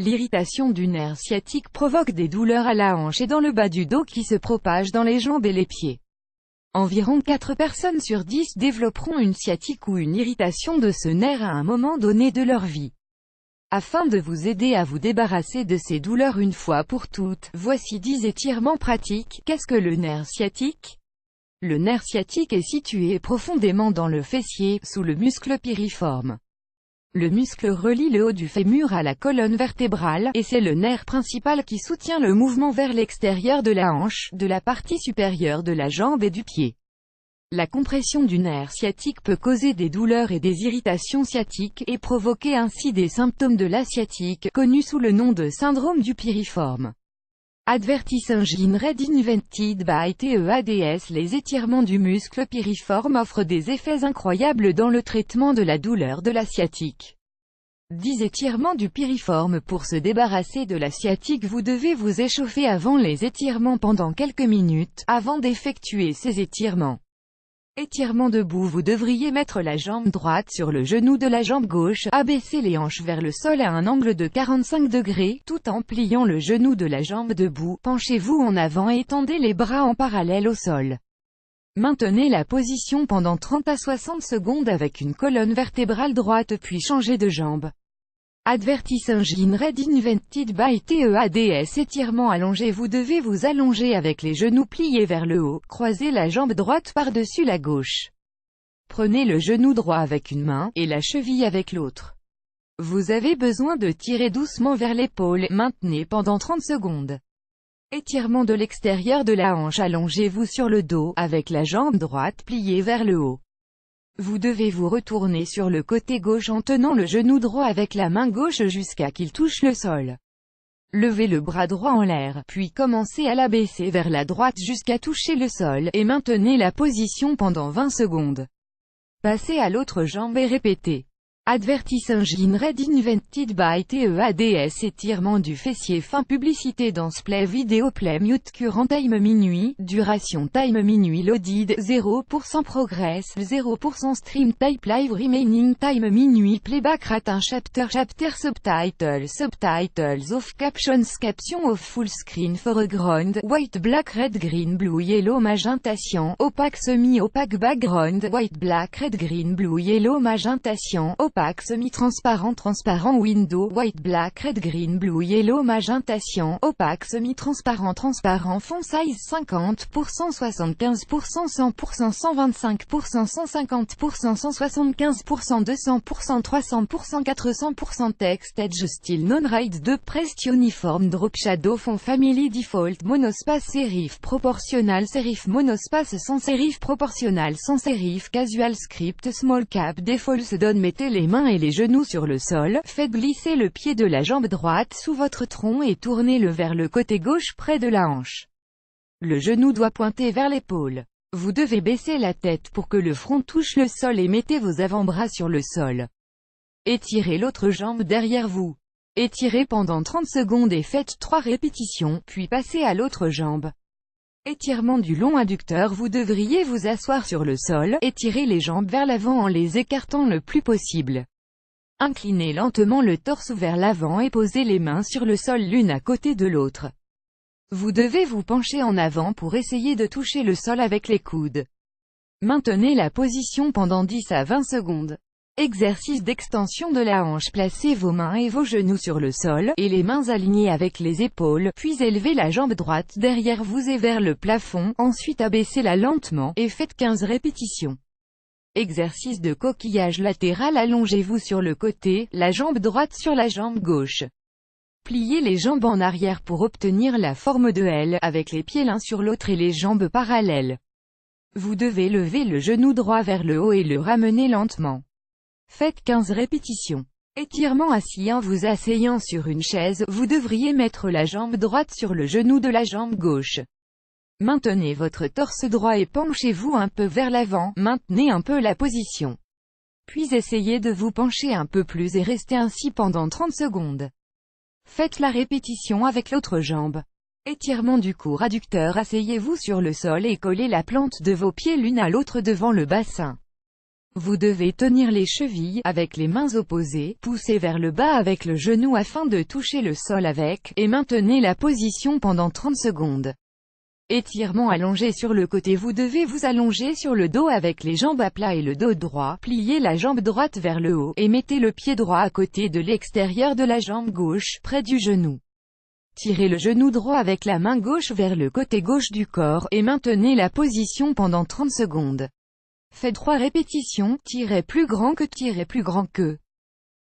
L'irritation du nerf sciatique provoque des douleurs à la hanche et dans le bas du dos qui se propagent dans les jambes et les pieds. Environ 4 personnes sur 10 développeront une sciatique ou une irritation de ce nerf à un moment donné de leur vie. Afin de vous aider à vous débarrasser de ces douleurs une fois pour toutes, voici 10 étirements pratiques. Qu'est-ce que le nerf sciatique? Le nerf sciatique est situé profondément dans le fessier, sous le muscle piriforme. Le muscle relie le haut du fémur à la colonne vertébrale, et c'est le nerf principal qui soutient le mouvement vers l'extérieur de la hanche, de la partie supérieure de la jambe et du pied. La compression du nerf sciatique peut causer des douleurs et des irritations sciatiques, et provoquer ainsi des symptômes de la sciatique, connus sous le nom de syndrome du piriforme. Advertising Red Invented by TEADS. Les étirements du muscle piriforme offrent des effets incroyables dans le traitement de la douleur de la sciatique. 10 étirements du piriforme. Pour se débarrasser de la sciatique, vous devez vous échauffer avant les étirements pendant quelques minutes, avant d'effectuer ces étirements. Étirement debout. Vous devriez mettre la jambe droite sur le genou de la jambe gauche, abaisser les hanches vers le sol à un angle de 45 degrés, tout en pliant le genou de la jambe debout. Penchez-vous en avant et tendez les bras en parallèle au sol. Maintenez la position pendant 30 à 60 secondes avec une colonne vertébrale droite puis changez de jambe. Advertising Red Invented by TEADS. Étirement allongé. Vous devez vous allonger avec les genoux pliés vers le haut, croisez la jambe droite par-dessus la gauche. Prenez le genou droit avec une main, et la cheville avec l'autre. Vous avez besoin de tirer doucement vers l'épaule, maintenez pendant 30 secondes. Étirement de l'extérieur de la hanche. Allongez-vous sur le dos, avec la jambe droite pliée vers le haut. Vous devez vous retourner sur le côté gauche en tenant le genou droit avec la main gauche jusqu'à qu'il touche le sol. Levez le bras droit en l'air, puis commencez à l'abaisser vers la droite jusqu'à toucher le sol, et maintenez la position pendant 20 secondes. Passez à l'autre jambe et répétez. Advertising Red Invented by TEADS. Étirement du fessier fin. Publicité dans Play Vidéo Play Mute. Current time minuit, duration time minuit. Loaded 0% progress 0% stream type live remaining time minuit. Playback rate 1 chapter subtitles off captions off full screen foreground white black red green blue yellow magenta cyan opaque semi-opaque background white black red green blue yellow magenta cyan opaque semi-transparent transparent window white black red green blue yellow magenta cyan opaque semi-transparent transparent font size 50%, 75%, 100%, 125%, 150%, 175%, 200%, 300%, 400%. Text edge style non-ride 2 pressed uniform drop shadow font family default monospace serif proportional serif monospace sans serif proportional sans serif casual script small cap default donne. Mettez les mains et les genoux sur le sol, faites glisser le pied de la jambe droite sous votre tronc et tournez-le vers le côté gauche près de la hanche. Le genou doit pointer vers l'épaule. Vous devez baisser la tête pour que le front touche le sol et mettez vos avant-bras sur le sol. Étirez l'autre jambe derrière vous. Étirez pendant 30 secondes et faites 3 répétitions, puis passez à l'autre jambe. Étirement du long adducteur. Vous devriez vous asseoir sur le sol, étirez les jambes vers l'avant en les écartant le plus possible. Inclinez lentement le torse vers l'avant et posez les mains sur le sol l'une à côté de l'autre. Vous devez vous pencher en avant pour essayer de toucher le sol avec les coudes. Maintenez la position pendant 10 à 20 secondes. Exercice d'extension de la hanche. Placez vos mains et vos genoux sur le sol, et les mains alignées avec les épaules, puis élevez la jambe droite derrière vous et vers le plafond, ensuite abaissez-la lentement, et faites 15 répétitions. Exercice de coquillage latéral. Allongez-vous sur le côté, la jambe droite sur la jambe gauche. Pliez les jambes en arrière pour obtenir la forme de L, avec les pieds l'un sur l'autre et les jambes parallèles. Vous devez lever le genou droit vers le haut et le ramener lentement. Faites 15 répétitions. Étirement assis. En vous asseyant sur une chaise, vous devriez mettre la jambe droite sur le genou de la jambe gauche. Maintenez votre torse droit et penchez-vous un peu vers l'avant, maintenez un peu la position. Puis essayez de vous pencher un peu plus et restez ainsi pendant 30 secondes. Faites la répétition avec l'autre jambe. Étirement du cou adducteur. Asseyez-vous sur le sol et collez la plante de vos pieds l'une à l'autre devant le bassin. Vous devez tenir les chevilles, avec les mains opposées, pousser vers le bas avec le genou afin de toucher le sol avec, et maintenez la position pendant 30 secondes. Étirement allongé sur le côté. Vous devez vous allonger sur le dos avec les jambes à plat et le dos droit, pliez la jambe droite vers le haut, et mettez le pied droit à côté de l'extérieur de la jambe gauche, près du genou. Tirez le genou droit avec la main gauche vers le côté gauche du corps, et maintenez la position pendant 30 secondes. Faites 3 répétitions, tirez plus grand que, tirez plus grand que.